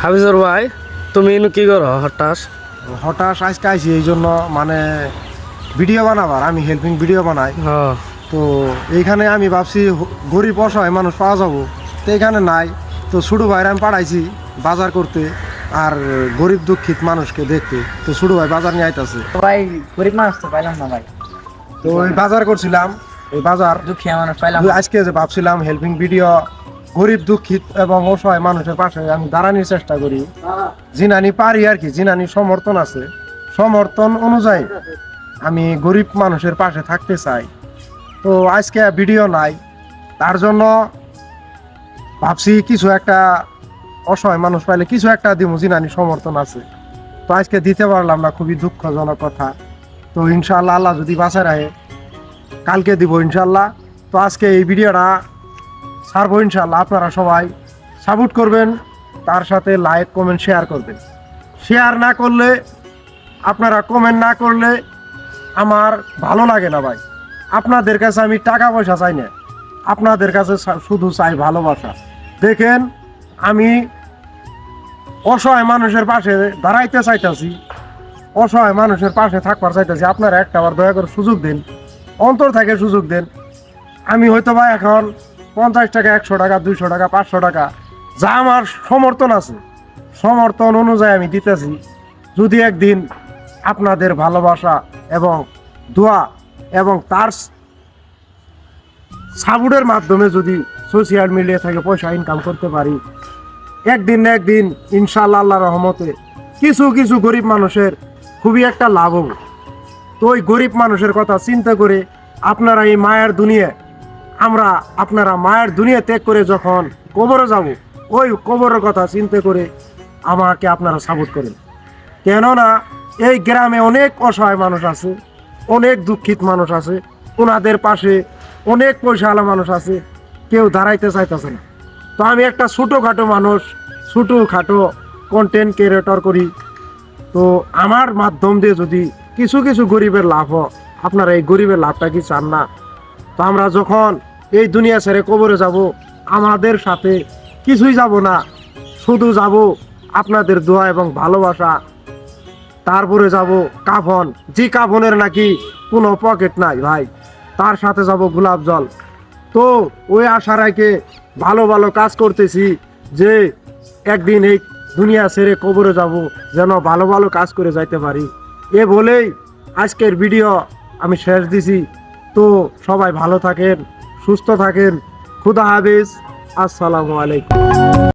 হাফিজুর ভাই, তুমি ইনু কি করো হঠাৎ? হঠাৎ আজকে আইসি এই জন্য মানে ভিডিও বানাবার, আমি হেল্পিং ভিডিও বানাই। হ্যাঁ, তো এইখানে আমি ভাবছি গরিব অসহায় মানুষ পাওয়া যাবো, তো এখানে নাই। তো ছোটো ভাইয়ের আমি পাঠাইছি বাজার করতে আর গরিব দুঃখিত মানুষকে দেখতে। তো ছোটো ভাই বাজার নিয়ে আইতাছে। ভাই গরিব মানুষ তো পাইলাম না ভাই, তো ওই বাজার করছিলাম, এই বাজার দুঃখিয়া মানুষ পাইলাম না। আজকে যে ভাবছিলাম হেল্পিং ভিডিও গরিব দুঃখিত এবং অসহায় মানুষের পাশে আমি দাঁড়ানোর চেষ্টা করি, জিনানি পারি আর কি, জিনানি সমর্থন আছে, সমর্থন অনুযায়ী আমি গরিব মানুষের পাশে থাকতে চাই। তো আজকে ভিডিও নাই, তার জন্য ভাবছি কিছু একটা অসহায় মানুষ পাইলে কিছু একটা দিব, জিনানি সমর্থন আছে। তো আজকে দিতে পারলাম না, খুবই দুঃখজনক কথা। তো ইনশাআল্লাহ আল্লাহ যদি বাঁচায় রাখে কালকে দিব ইনশাআল্লাহ। তো আজকে এই ভিডিওটা ছাড়বো ইনশাআল্লাহ, আপনারা সবাই সাপোর্ট করবেন, তার সাথে লাইক কমেন্ট শেয়ার করবেন। শেয়ার না করলে, আপনারা কমেন্ট না করলে আমার ভালো লাগে না ভাই। আপনাদের কাছে আমি টাকা পয়সা চাই না, আপনাদের কাছে শুধু চাই ভালোবাসা। দেখেন, আমি অসহায় মানুষের পাশে দাঁড়াইতে চাইতেছি, অসহায় মানুষের পাশে থাকবার চাইতেছি। আপনারা একটা বার দয়া করে সুযোগ দিন, অন্তর থেকে সুযোগ দেন। আমি হয়তো বা এখন 50 টাকা, 100 টাকা, 200 টাকা, 500 টাকা যা আমার সমর্থন আছে, সমর্থন অনুযায়ী আমি দিতেছি। যদি একদিন আপনাদের ভালোবাসা এবং দোয়া এবং তার সাপোর্টের মাধ্যমে যদি সোশ্যাল মিডিয়া থেকে পয়সা ইনকাম করতে পারি, একদিন না একদিন ইনশাআল্লাহ আল্লাহর রহমতে কিছু কিছু গরিব মানুষের খুবই একটা লাভ হবে। তো ওই গরিব মানুষের কথা চিন্তা করে আপনারা এই মায়ের দুনিয়া, আপনারা মায়ের দুনিয়া ত্যাগ করে যখন কবরে যাব, ওই কবরের কথা চিন্তা করে আমাকে আপনারা সাপোর্ট করেন। কেননা এই গ্রামে অনেক অসহায় মানুষ আছে, অনেক দুঃখিত মানুষ আছে, ওনাদের পাশে অনেক পয়সাওয়ালা মানুষ আছে, কেউ দাঁড়াইতে চাইতেছে না। তো আমি একটা ছোটোখাটো মানুষ, ছোটোখাটো কন্টেন্ট ক্রিয়েটর করি। তো আমার মাধ্যম দিয়ে যদি কিছু কিছু গরিবের লাভ হয়, আপনারা এই গরিবের লাভটা কি চান না? তো আমরা যখন এই দুনিয়া ছেড়ে কবরে যাব, আমাদের সাথে কিছুই যাব না, শুধু যাব আপনাদের দোয়া এবং ভালোবাসা। তারপরে যাব কাফন, যে কাফনের নাকি কোনো পকেট নাই ভাই, তার সাথে যাব গোলাপ জল। তো ওই আশা রেখে ভালো ভালো কাজ করতেছি যে একদিন এই দুনিয়া ছেড়ে কবরে যাব, যেন ভালো ভালো কাজ করে যাইতে পারি। এ বলেই আজকের ভিডিও আমি শেষ দিছি। তো সবাই ভালো থাকেন, সুস্থ থাকেন, খুদা হাফেজ, আসসালামু আলাইকুম।